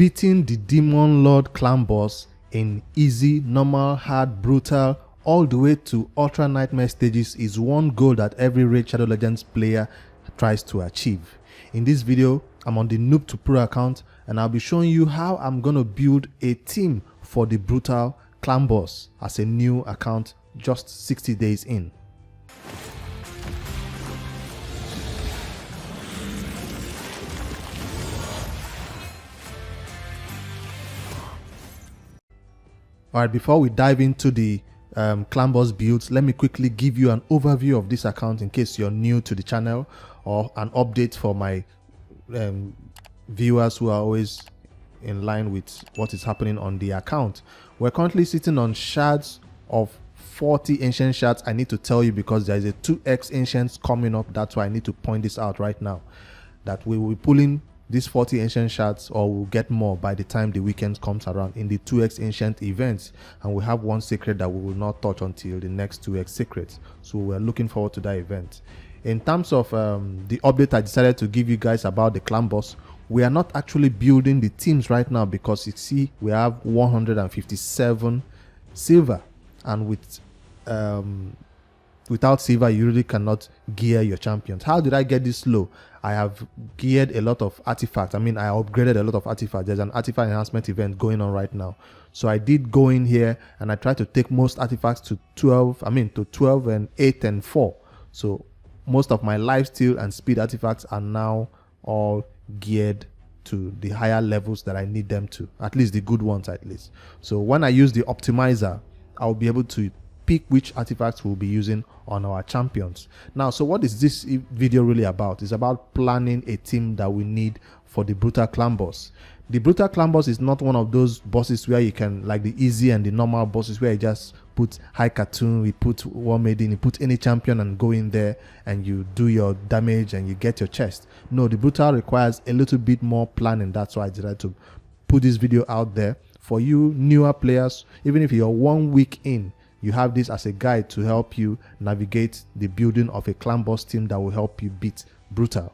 Beating the Demon Lord clan boss in easy, normal, hard, brutal, all the way to Ultra Nightmare stages is one goal that every Raid Shadow Legends player tries to achieve. In this video, I'm on the Noob2Pro account and I'll be showing you how I'm going to build a team for the brutal clan boss as a new account just 60 days in. Alright, before we dive into the clan boss builds, let me quickly give you an overview of this account in case you're new to the channel, or an update for my viewers who are always in line with what is happening on the account. We're currently sitting on shards of 40 ancient shards. I need to tell you because there is a 2x ancients coming up. That's why I need to point this out right now, that we will be pulling these 40 ancient shards, or we'll get more by the time the weekend comes around in the 2x ancient events, and we have one secret that we will not touch until the next 2x secrets. So we're looking forward to that event. In terms of the update I decided to give you guys about the clan boss, we are not actually building the teams right now because you see we have 157 silver, and with without silver you really cannot gear your champions. How did I get this low? I have geared a lot of artifacts. I upgraded a lot of artifacts. There's an artifact enhancement event going on right now, so I did go in here and I tried to take most artifacts to 12 and 8 and 4. So most of my lifesteal and speed artifacts are now all geared to the higher levels that I need them to, at least the good ones at least. So when I use the optimizer, I'll be able to pick which artifacts we'll be using on our champions. Now, so what is this video really about? It's about planning a team that we need for the brutal clan boss. The brutal clan boss is not one of those bosses where you can, like the easy and the normal bosses, where you just put high cartoon, we put one made in, you put any champion and go in there and you do your damage and you get your chest. No, the brutal requires a little bit more planning. That's why I decided to put this video out there for you newer players. Even if you're 1 week in, you have this as a guide to help you navigate the building of a clan boss team that will help you beat brutal.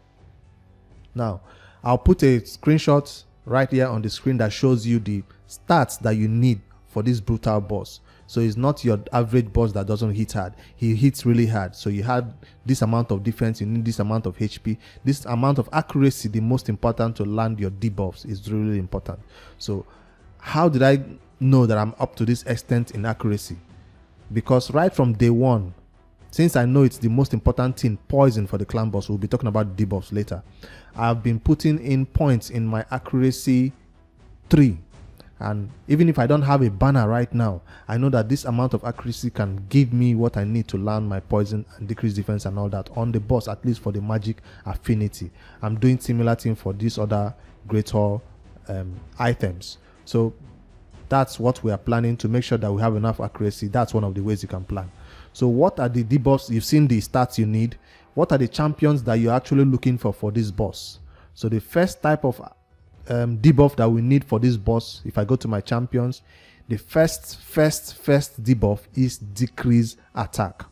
Now, I'll put a screenshot right here on the screen that shows you the stats that you need for this brutal boss. So it's not your average boss that doesn't hit hard. He hits really hard. So you have this amount of defense, you need this amount of HP, this amount of accuracy. The most important to land your debuffs is really important. So how did I know that I'm up to this extent in accuracy? Because right from day one, since I know it's the most important thing, poison for the clan boss, we'll be talking about debuffs later, I've been putting in points in my accuracy 3. And even if I don't have a banner right now, I know that this amount of accuracy can give me what I need to land my poison and decrease defense and all that on the boss, at least for the magic affinity. I'm doing similar thing for these other greater items. So that's what we are planning, to make sure that we have enough accuracy. That's one of the ways you can plan. So what are the debuffs? You've seen the stats you need. What are the champions that you're actually looking for this boss? So the first type of debuff that we need for this boss, if I go to my champions, the first debuff is decrease attack.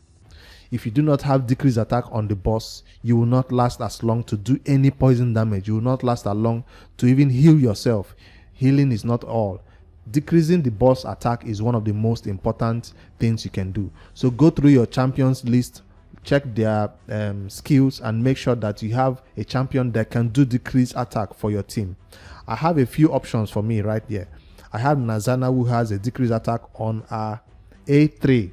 If you do not have decrease attack on the boss, you will not last as long to do any poison damage. You will not last as long to even heal yourself. Healing is not all. Decreasing the boss attack is one of the most important things you can do. So go through your champions list, check their skills, and make sure that you have a champion that can do decrease attack for your team. I have a few options for me right here. I have Nazana, who has a decrease attack on A3.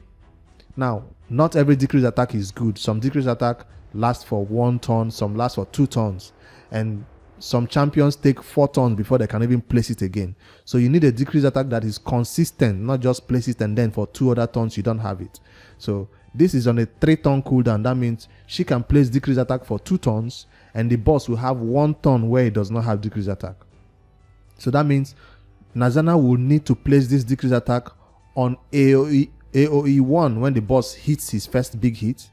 Now, not every decrease attack is good. Some decrease attack lasts for 1 turn, some last for 2 turns, and some champions take 4 turns before they can even place it again. So you need a decrease attack that is consistent, not just place it and then for 2 other turns you don't have it. So this is on a 3-turn cooldown. That means she can place decrease attack for 2 turns, and the boss will have 1 turn where he does not have decrease attack. So that means Nazana will need to place this decrease attack on AoE 1 when the boss hits his first big hit,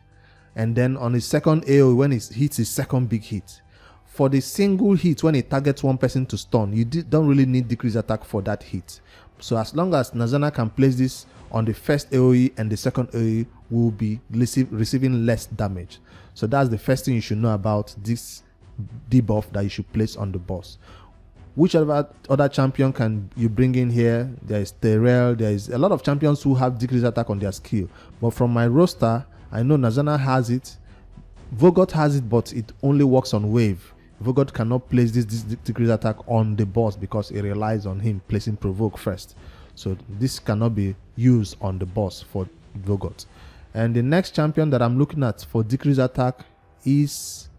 and then on his second AoE when he hits his second big hit. For the single hit, when it targets one person to stun, you don't really need decrease attack for that hit. So as long as Nazana can place this on the first AoE and the second AoE, will be receiving less damage. So that's the first thing you should know about this debuff that you should place on the boss. Whichever other champion can you bring in here? There is Terrell. There is a lot of champions who have decreased attack on their skill. But from my roster, I know Nazana has it. Vogot has it, but it only works on wave. Vogot cannot place this decreased attack on the boss because it relies on him placing provoke first. So this cannot be used on the boss for Vogot. And the next champion that I'm looking at for decreased attack is,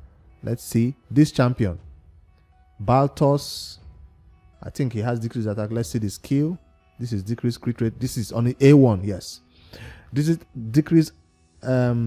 let's see, this champion. Baltos. I think he has decreased attack. Let's see the skill. This is decreased crit rate. This is only A1, yes. This is decreased attack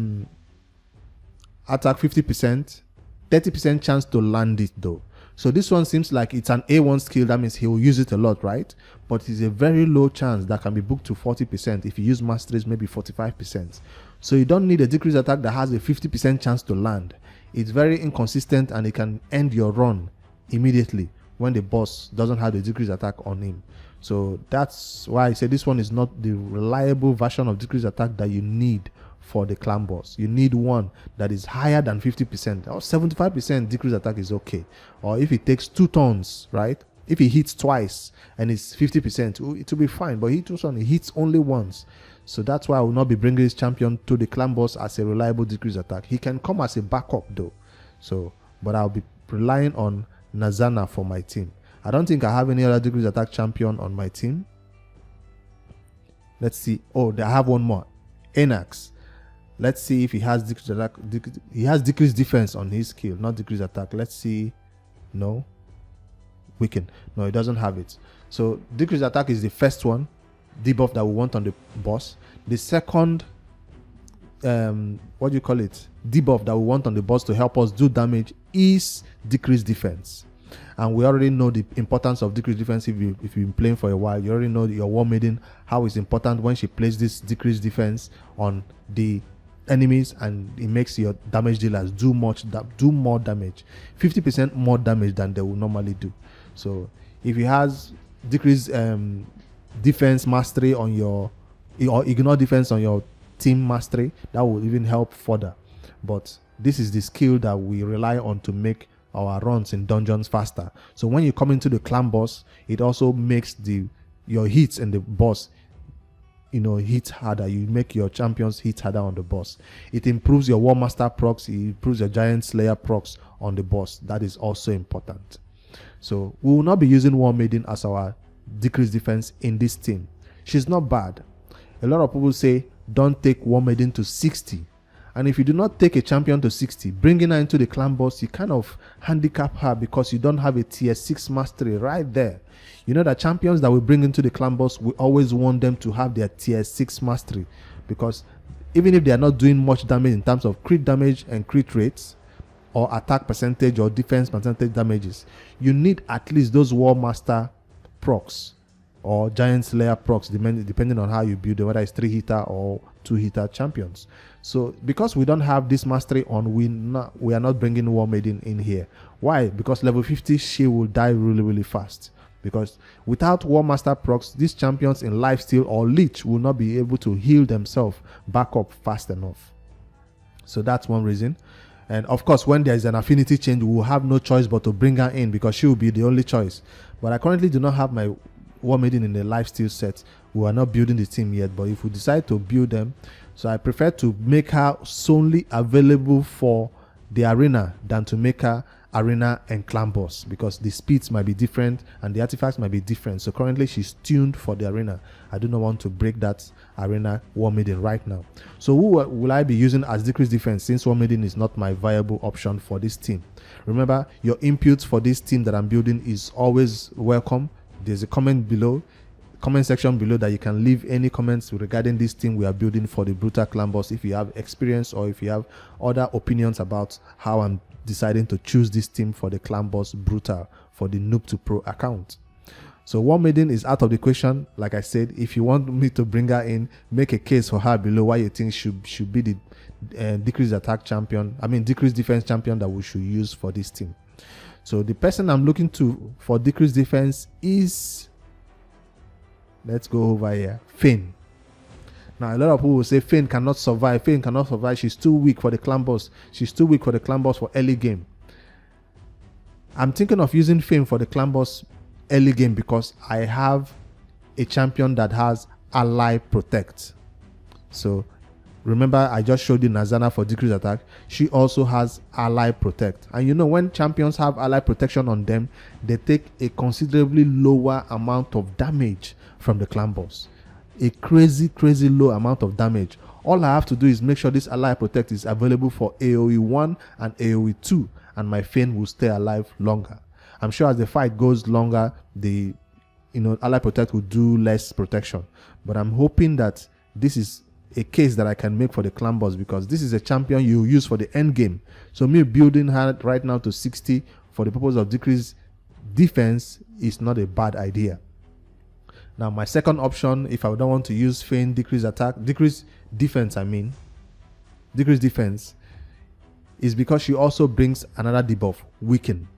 50%. 30% chance to land it though. So this one seems like it's an A1 skill. That means he will use it a lot, right? But it's a very low chance that can be booked to 40%. If you use masteries, maybe 45%. So you don't need a decreased attack that has a 50% chance to land. It's very inconsistent and it can end your run immediately when the boss doesn't have the decreased attack on him. So that's why I say this one is not the reliable version of decreased attack that you need for the clan boss. You need one that is higher than 50% or 75% decreased attack is okay. Or if it takes 2 turns, right? If he hits twice and it's 50%, it will be fine. But he hits only once. So that's why I will not be bringing this champion to the clan boss as a reliable decreased attack. He can come as a backup though. So, but I'll be relying on Nazana for my team. I don't think I have any other decreased attack champion on my team. Let's see. Oh, I have one more. Enax. Let's see if he has decreased attack. He has decreased defense on his skill, not decreased attack. Let's see. No. Weaken. No, he doesn't have it. So decreased attack is the first one, debuff that we want on the boss. The second, what do you call it? Debuff that we want on the boss to help us do damage is decreased defense. And we already know the importance of decreased defense. If you've been playing for a while, you already know your War Maiden, how it's important when she plays this decreased defense on the enemies, and it makes your damage dealers do more damage, 50% more damage than they will normally do. So if he has decreased defense mastery on your, or ignore defense on your team mastery, that will even help further. But this is the skill that we rely on to make our runs in dungeons faster. So when you come into the clan boss, it also makes your hits and the boss hit harder. You make your champions hit harder on the boss. It improves your War Master procs. It improves your Giant Slayer procs on the boss. That is also important. So we will not be using War Maiden as our decreased defense in this team. She's not bad. A lot of people say don't take War Maiden to 60. And if you do not take a champion to 60, bringing her into the clan boss, you kind of handicap her because you don't have a tier 6 mastery right there. You know that champions that we bring into the clan boss, we always want them to have their tier 6 mastery, because even if they are not doing much damage in terms of crit damage and crit rates or attack percentage or defense percentage damages, you need at least those War Master procs or Giant Slayer procs, depending on how you build it, whether it's 3-hitter or 2-hitter champions. So because we don't have this mastery on, we are not bringing War Maiden in here. Why? Because level 50 she will die really fast. Because without War Master procs, these champions in lifesteal or leech will not be able to heal themselves back up fast enough. So that's one reason. And of course, when there is an affinity change, we will have no choice but to bring her in, because she will be the only choice. But I currently do not have my War Maiden in the lifesteal set. We are not building the team yet, but if we decide to build them, so I prefer to make her solely available for the arena than to make her arena and clan boss, because the speeds might be different and the artifacts might be different. So currently she's tuned for the arena. I do not want to break that arena War Maiden right now. So who will I be using as decreased defense, since War Maiden is not my viable option for this team? Remember, your input for this team that I'm building is always welcome. There's a comment section below that you can leave any comments regarding this team we are building for the Brutal Clan Boss, if you have experience or if you have other opinions about how I'm deciding to choose this team for the Clan Boss Brutal for the Noob2Pro account. So War Maiden is out of the question. Like I said, if you want me to bring her in, make a case for her below why you think should be the decreased attack champion, decreased defense champion that we should use for this team. So the person I'm looking to for decreased defense is, let's go over here, Fane. Now a lot of people will say Fane cannot survive. Fane cannot survive. She's too weak for the clan boss. She's too weak for the clan boss for early game. I'm thinking of using Fane for the clan boss early game because I have a champion that has ally protect. So remember, I just showed you Nazana for decrease attack. She also has ally protect. And you know, when champions have ally protection on them, they take a considerably lower amount of damage from the clan boss. A crazy low amount of damage. All I have to do is make sure this ally protect is available for AoE 1 and AoE 2, and my Fane will stay alive longer. I'm sure as the fight goes longer, the ally protect will do less protection. But I'm hoping that this is a case that I can make for the clan boss, because this is a champion you use for the end game. So me building her right now to 60 for the purpose of decreased defense is not a bad idea. Now my second option, if I don't want to use Fane decrease defense, is because she also brings another debuff, weaken.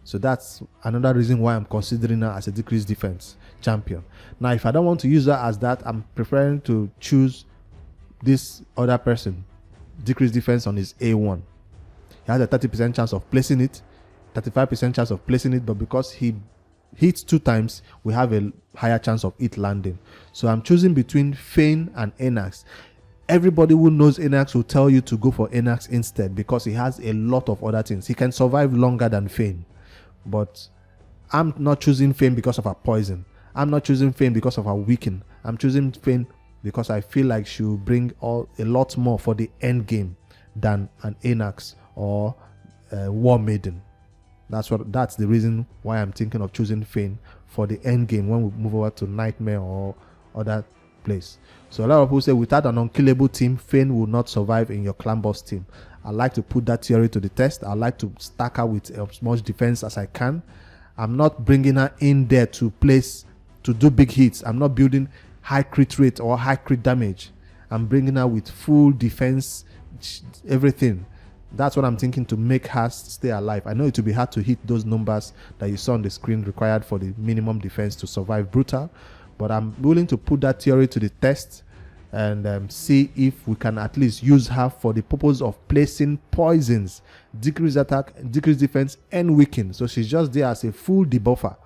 So that's another reason why I'm considering her as a decreased defense champion. Now if I don't want to use her as that, I'm preferring to choose this other person, decreased defense on his A1. He has a 30% chance of placing it, 35% chance of placing it, but because he hits 2 times, we have a higher chance of it landing. So I'm choosing between Fane and Enax. Everybody who knows Enax will tell you to go for Enax instead, because he has a lot of other things. He can survive longer than Fane. But I'm not choosing Fane because of her poison. I'm not choosing Fane because of her weaken. I'm choosing Fane because I feel like she will bring a lot more for the end game than an Enax or War Maiden. That's the reason why I'm thinking of choosing Fane for the end game when we move over to Nightmare or other place. So a lot of people say without an unkillable team, Fane will not survive in your clan boss team. I like to put that theory to the test. I like to stack her with as much defense as I can. I'm not bringing her in there to do big hits. I'm not building high crit rate or high crit damage. I'm bringing her with full defense, everything. That's what I'm thinking to make her stay alive. I know it will be hard to hit those numbers that you saw on the screen required for the minimum defense to survive brutal, but I'm willing to put that theory to the test and see if we can at least use her for the purpose of placing poisons, decrease attack, decrease defense, and weaken. So she's just there as a full debuffer,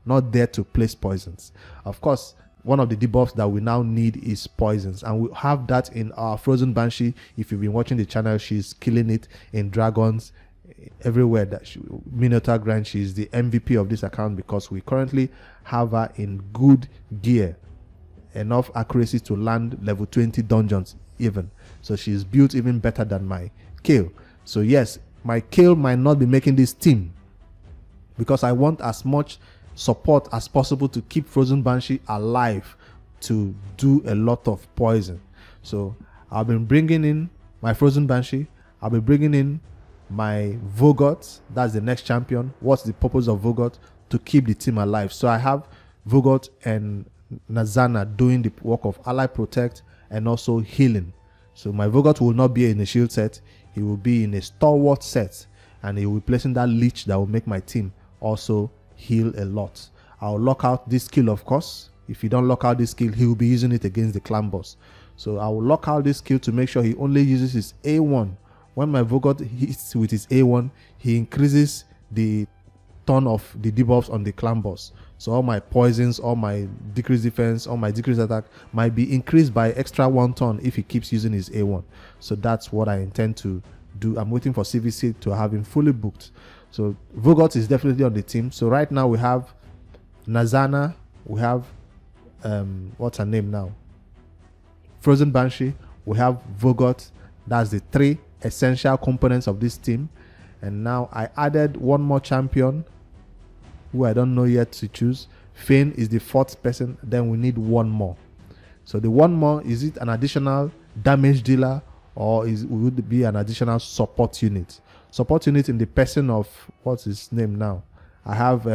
not there to place poisons. Of course, one of the debuffs that we now need is poisons, and we have that in our Frozen Banshee. If you've been watching the channel, she's killing it in dragons everywhere that Minotaur grind. She's the MVP of this account because we currently have her in good gear, enough accuracy to land level 20 dungeons even. So she's built even better than my Kale. So yes, my Kale might not be making this team because I want as much support as possible to keep Frozen Banshee alive to do a lot of poison. So I've been bringing in my Frozen Banshee. I'll be bringing in my Vogot. That's the next champion. What's the purpose of Vogot? To keep the team alive. So I have Vogot and Nazana doing the work of ally protect and also healing. So my Vogot will not be in a shield set. He will be in a stalwart set, and he will be placing that leech that will make my team also heal a lot. I'll lock out this skill, of course. If you don't lock out this skill, he will be using it against the clan boss. So I will lock out this skill to make sure he only uses his A1. When my Vogot hits with his A1, he increases the turn of the debuffs on the clan boss. So all my poisons, all my decreased defense, all my decreased attack might be increased by extra 1 turn if he keeps using his A1. So that's what I intend to do. I'm waiting for CVC to have him fully booked. So Vogot is definitely on the team. So right now we have Nazana, we have what's her name now? Frozen Banshee, we have Vogot. That's the 3 essential components of this team. And now I added one more champion who I don't know yet to choose. Fane is the 4th person. Then we need one more. So the one more, is it an additional damage dealer or would it be an additional support unit? Support unit in the person of, what's his name now? I have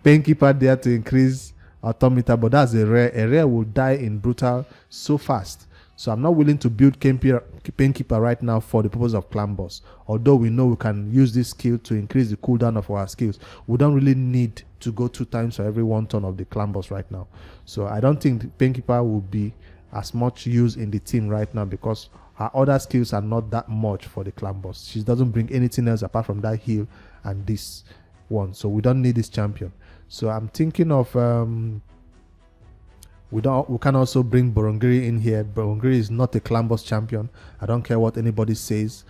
Painkeeper there to increase Automata, but that's a rare. A rare will die in brutal so fast. So I'm not willing to build Painkeeper right now for the purpose of clan boss. Although we know we can use this skill to increase the cooldown of our skills, we don't really need to go 2 times for every 1 turn of the clan boss right now. So I don't think Painkeeper will be as much use in the team right now because her other skills are not that much for the clan boss. She doesn't bring anything else apart from that heal and this one. So we don't need this champion. So I'm thinking of we can also bring Borongiri in here. Borongiri is not a clan boss champion. I don't care what anybody says.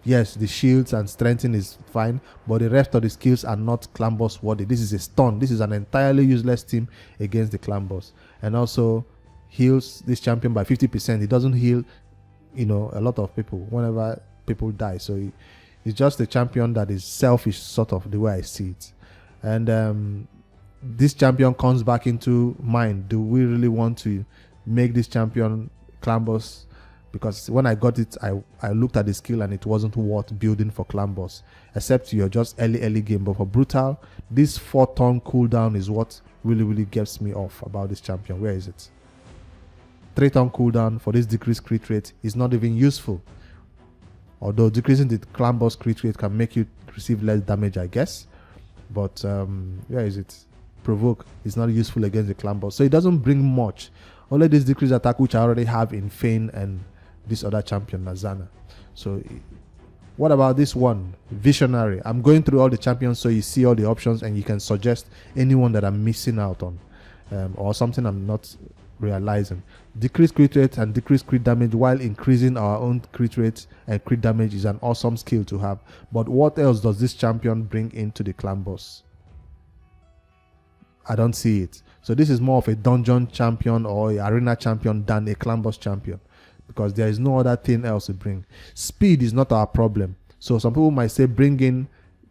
Yes, the shields and strengthening is fine, but the rest of the skills are not clan boss worthy. This is a stun. This is an entirely useless team against the clan boss. And also heals this champion by 50%. It doesn't heal, a lot of people whenever people die. So it's just a champion that is selfish, sort of the way I see it. And this champion comes back into mind. Do we really want to make this champion clan boss? Because when I got it, I looked at the skill and it wasn't worth building for clan boss, except you're just early game. But for brutal, this 4-turn cooldown is what really gets me off about this champion. Where is it? 3-turn cooldown for this decreased crit rate is not even useful. Although decreasing the clan boss crit rate can make you receive less damage, I guess. But where is it? Provoke is not useful against the clan boss, so it doesn't bring much. Only this decreased attack, which I already have in Fane and this other champion, Nazana. So what about this one, Visionary? I'm going through all the champions so you see all the options and you can suggest anyone that I'm missing out on, or something I'm not realizing. Decreased crit rate and decreased crit damage while increasing our own crit rate and crit damage is an awesome skill to have. But what else does this champion bring into the clan boss? I don't see it. So this is more of a dungeon champion or a arena champion than a clan boss champion, because there is no other thing else to bring. Speed is not our problem. So some people might say bring in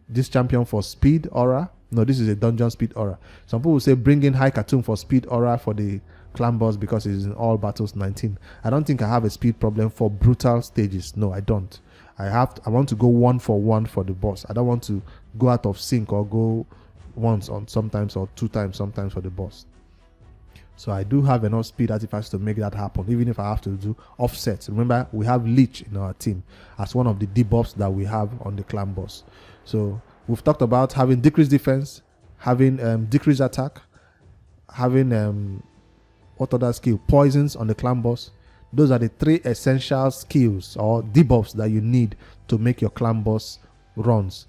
this champion for speed aura. No, this is a dungeon speed aura. Some people say bring in High Cartoon for speed aura for the clan boss because it's in all battles 19. I don't think I have a speed problem for brutal stages. No, I don't. I want to go 1-for-1 for the boss. I don't want to go out of sync or go once on sometimes or 2 times sometimes for the boss. So I do have enough speed artifacts to make that happen, even if I have to do offsets. Remember, we have Leech in our team as one of the debuffs that we have on the clan boss. So we've talked about having decreased defense, having decreased attack, having what other skill? Poisons on the clan boss. Those are the 3 essential skills or debuffs that you need to make your clan boss runs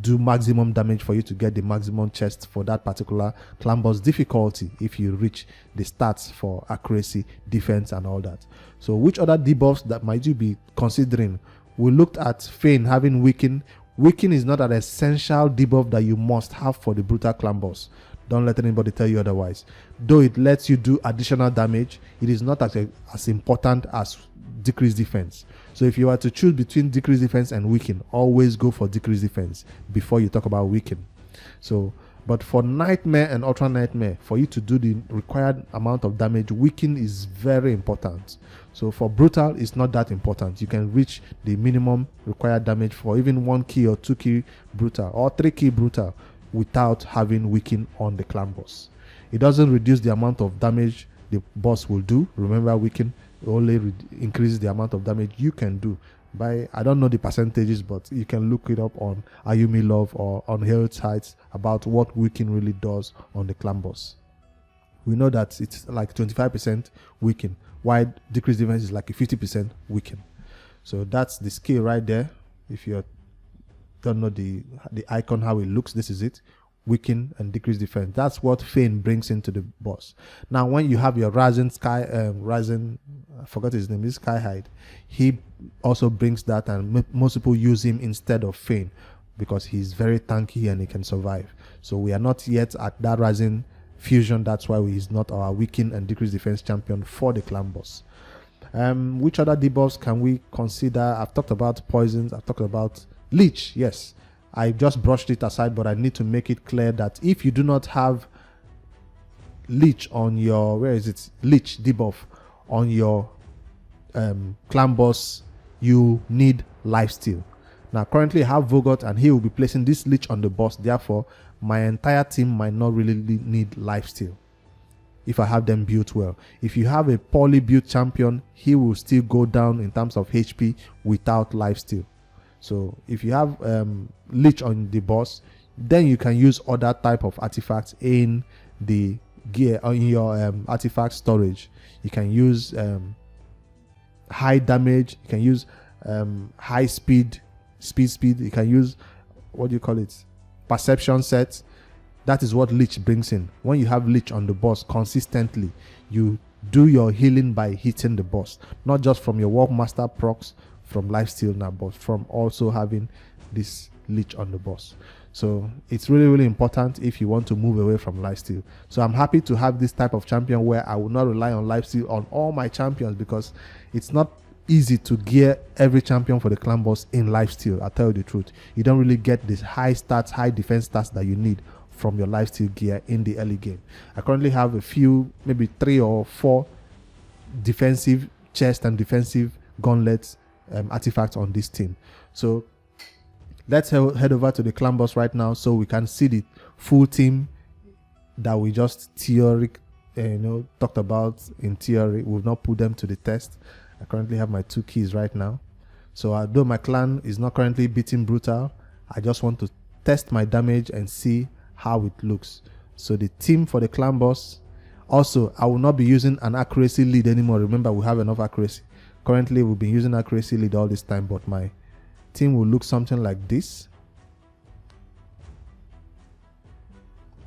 do maximum damage for you to get the maximum chest for that particular clan boss difficulty if you reach the stats for accuracy, defense and all that. So which other debuffs that might you be considering? We looked at Fane having weaken. Weaken is not an essential debuff that you must have for the brutal clan boss. Don't let anybody tell you otherwise. Though it lets you do additional damage, it is not as important as decreased defense. So if you are to choose between decreased defense and weaken, always go for decreased defense before you talk about weaken. So, but for Nightmare and Ultra Nightmare, for you to do the required amount of damage, weaken is very important. So for brutal, it's not that important. You can reach the minimum required damage for even 1 key or 2 key brutal or 3 key brutal without having weaken on the clan boss. It doesn't reduce the amount of damage the boss will do. Remember, weaken only increases the amount of damage you can do by, I don't know the percentages, but you can look it up on Ayumi Love or on Health sites about what weaken really does on the clan boss. We know that it's like 25% weaken, while decreased defense is like a 50% weaken. So that's the skill right there. If you don't know the icon, how it looks, this is it. Weaken and decrease defense. That's what Fane brings into the boss. Now when you have your Ryzen I forgot his name, is Skyhide, he also brings that, and most people use him instead of Fane because he's very tanky and he can survive. So we are not yet at that Ryzen fusion. That's why he's not our weaken and decrease defense champion for the clan boss. Which other debuffs can we consider? I've talked about poisons, I've talked about Leech. Yes, I just brushed it aside, but I need to make it clear that if you do not have Leech on your, where is it? Leech debuff on your clan boss, you need lifesteal. Now currently I have Vogot and he will be placing this Leech on the boss. Therefore, my entire team might not really need lifesteal if I have them built well. If you have a poorly built champion, he will still go down in terms of HP without lifesteal. So if you have Leech on the boss, then you can use other type of artifacts in the gear on your artifact storage. You can use high damage, you can use high speed. You can use, what do you call it, perception set. That is what Leech brings in. When you have Leech on the boss consistently, you do your healing by hitting the boss, not just from your Warp Master procs from lifesteal now, but from also having this Leech on the boss. So it's really, really important if you want to move away from lifesteal. So I'm happy to have this type of champion where I will not rely on lifesteal on all my champions, because it's not easy to gear every champion for the clan boss in lifesteal. I'll tell you the truth, you don't really get this high stats, high defense stats that you need from your lifesteal gear in the early game. I currently have a few, maybe 3 or 4 defensive chest and defensive gauntlets artifacts on this team. So let's head over to the clan boss right now so we can see the full team that we just talked about in theory. We've not put them to the test. I currently have my 2 keys right now. So although my clan is not currently beating Brutal, I just want to test my damage and see how it looks. So the team for the clan boss, also I will not be using an accuracy lead anymore. Remember, we have enough accuracy. Currently we've been using accuracy lead all this time, but my team will look something like this.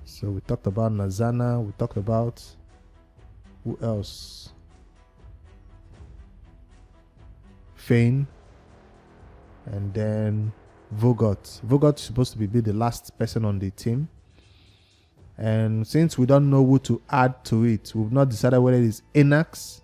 So we talked about Nazana, we talked about who else? Fane, and then Vogot. Vogot is supposed to be the last person on the team. And since we don't know who to add to it, we've not decided whether it is Enax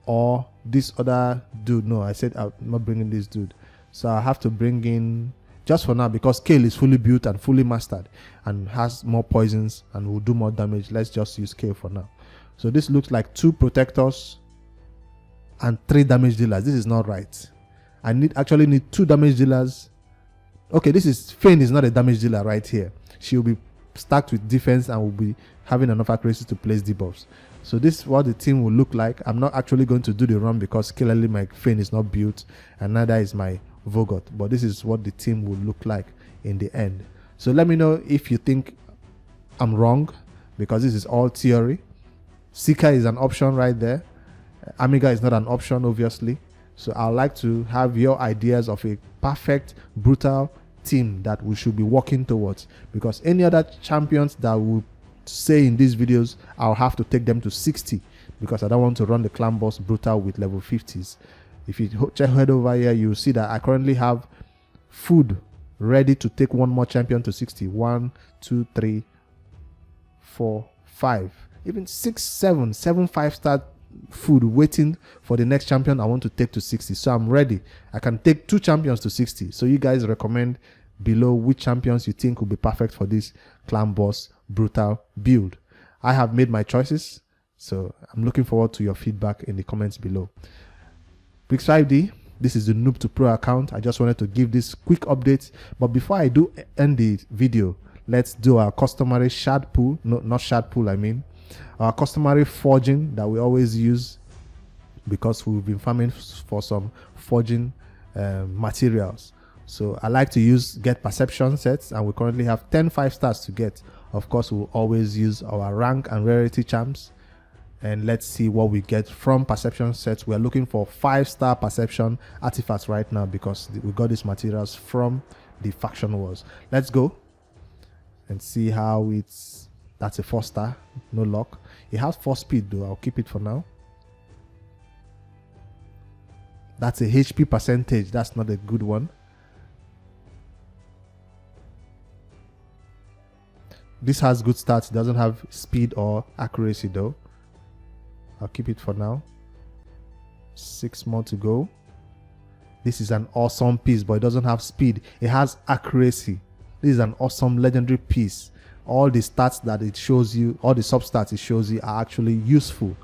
or this other dude. No, I said I'm not bringing this dude. So I have to bring in, just for now, because Kale is fully built and fully mastered and has more poisons and will do more damage. Let's just use Kale for now. So this looks like 2 protectors and 3 damage dealers. This is not right. I actually need 2 damage dealers. Okay, this is Fane is not a damage dealer right here. She will be stacked with defense and will be having enough accuracy to place debuffs. So this is what the team will look like. I'm not actually going to do the run because clearly my Fane is not built and neither is my Vogot. But this is what the team will look like in the end. So let me know if you think I'm wrong, because this is all theory. Seeker is an option right there. Amiga is not an option, obviously. So I'd like to have your ideas of a perfect Brutal team that we should be working towards, because any other champions that we say in these videos, I'll have to take them to 60 because I don't want to run the clan boss Brutal with level 50s. If you head over here, you'll see that I currently have food ready to take one more champion to 60. 1, 2, 3, 4, 5, even 6, 7 5-star food waiting for the next champion I want to take to 60. So I'm ready. I can take 2 champions to 60. So you guys recommend below which champions you think will be perfect for this clan boss Brutal build. I have made my choices, so I'm looking forward to your feedback in the comments below. Brix5D, this is the Noob2Pro account. I just wanted to give this quick update, but before I do end the video, let's do our customary shard pool. No, not shard pool, I mean our customary forging that we always use, because we've been farming for some forging materials. So I like to get perception sets, and we currently have 10 5-stars to get. Of course, we'll always use our rank and rarity charms, and let's see what we get from perception sets. We're looking for 5-star perception artifacts right now because we got these materials from the faction wars. Let's go and see how it's. That's a 4-star, no luck. It has 4 speed though. I'll keep it for now. That's a HP percentage. That's not a good one. This has good stats. It doesn't have speed or accuracy though. I'll keep it for now. 6 more to go. This is an awesome piece, but it doesn't have speed. It has accuracy. This is an awesome legendary piece. All the stats that it shows you, all the sub-stats it shows you are actually useful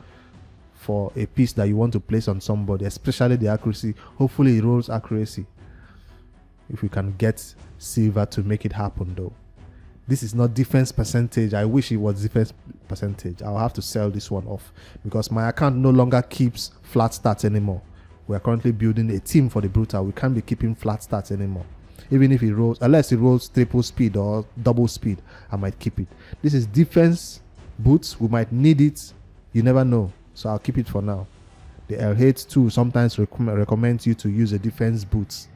for a piece that you want to place on somebody, especially the accuracy. Hopefully it rolls accuracy. If we can get silver to make it happen though. This is not defense percentage. I wish it was defense percentage. I'll have to sell this one off because my account no longer keeps flat stats anymore. We are currently building a team for the Brutal. We can't be keeping flat stats anymore. Even if it rolls, unless it rolls triple speed or double speed, I might keep it. This is defense boots. We might need it. You never know. So I'll keep it for now. The L8 too sometimes recommends you to use a defense boots.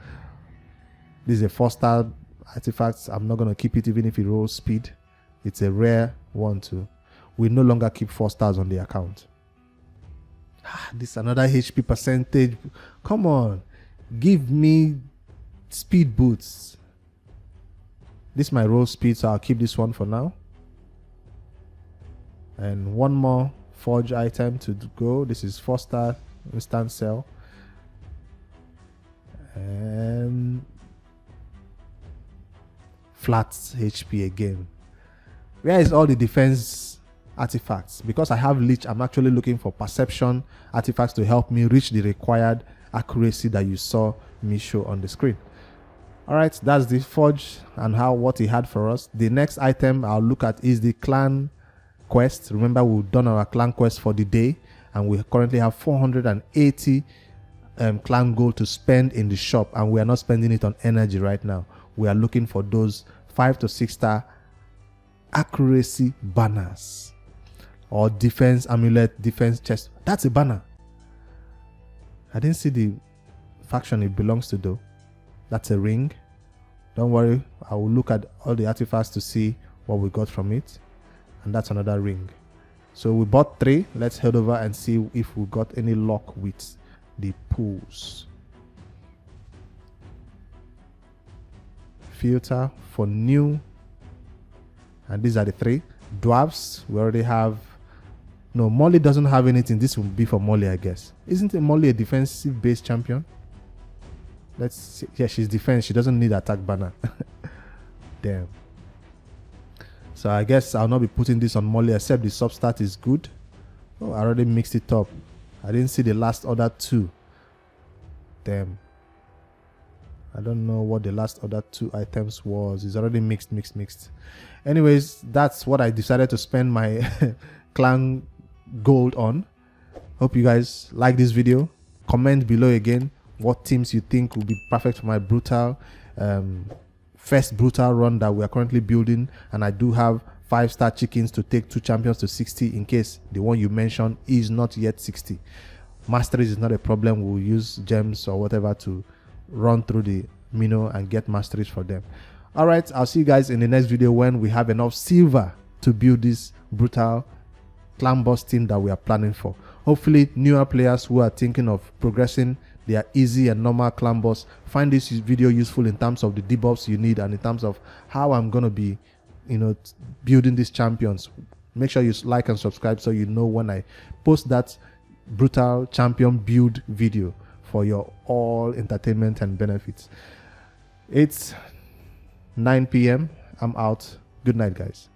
This is a 4-star artifacts. I'm not going to keep it even if it rolls speed. It's a rare one too. We no longer keep 4 stars on the account. This another HP percentage. Come on, give me speed boots. This might roll speed, so I'll keep this one for now. And one more forge item to go. This is 4 star instant sell. And flat HP again. Where is all the defense artifacts? Because I have leech, I'm actually looking for perception artifacts to help me reach the required accuracy that you saw me show on the screen. All right, that's the forge and what he had for us. The next item I'll look at is the clan quest. Remember, we've done our clan quest for the day, and we currently have 480 clan gold to spend in the shop, and we are not spending it on energy right now. We are looking for those 5 to 6 star accuracy banners or defense amulet, defense chest. That's a banner. I didn't see the faction it belongs to though. That's a ring. Don't worry, I will look at all the artifacts to see what we got from it. And that's another ring. So we bought 3. Let's head over and see if we got any luck with the pools. Filter for new. And these are the 3. Dwarfs, we already have. No, Molly doesn't have anything. This will be for Molly, I guess. Isn't Molly a defensive based champion? Let's see. Yeah, she's defense. She doesn't need attack banner. Damn. So I guess I'll not be putting this on Molly, except the substat is good. Oh, I already mixed it up. I didn't see the last other 2. Damn. I don't know what the last other 2 items was. It's already mixed. Anyways, that's what I decided to spend my clan gold on. Hope you guys like this video. Comment below again what teams you think will be perfect for my brutal first brutal run that we are currently building. And I do have 5-star chickens to take 2 champions to 60 in case the one you mentioned is not yet 60. Masteries is not a problem. We'll use gems or whatever to run through the mino and get masteries for them. All right, I'll see you guys in the next video when we have enough silver to build this brutal clan boss team that we are planning for. Hopefully newer players who are thinking of progressing their easy and normal clan boss find this video useful in terms of the debuffs you need and in terms of how I'm going to be, building these champions. Make sure you like and subscribe so you know when I post that brutal champion build video for your all entertainment and benefits. It's 9 p.m. I'm out. Good night, guys.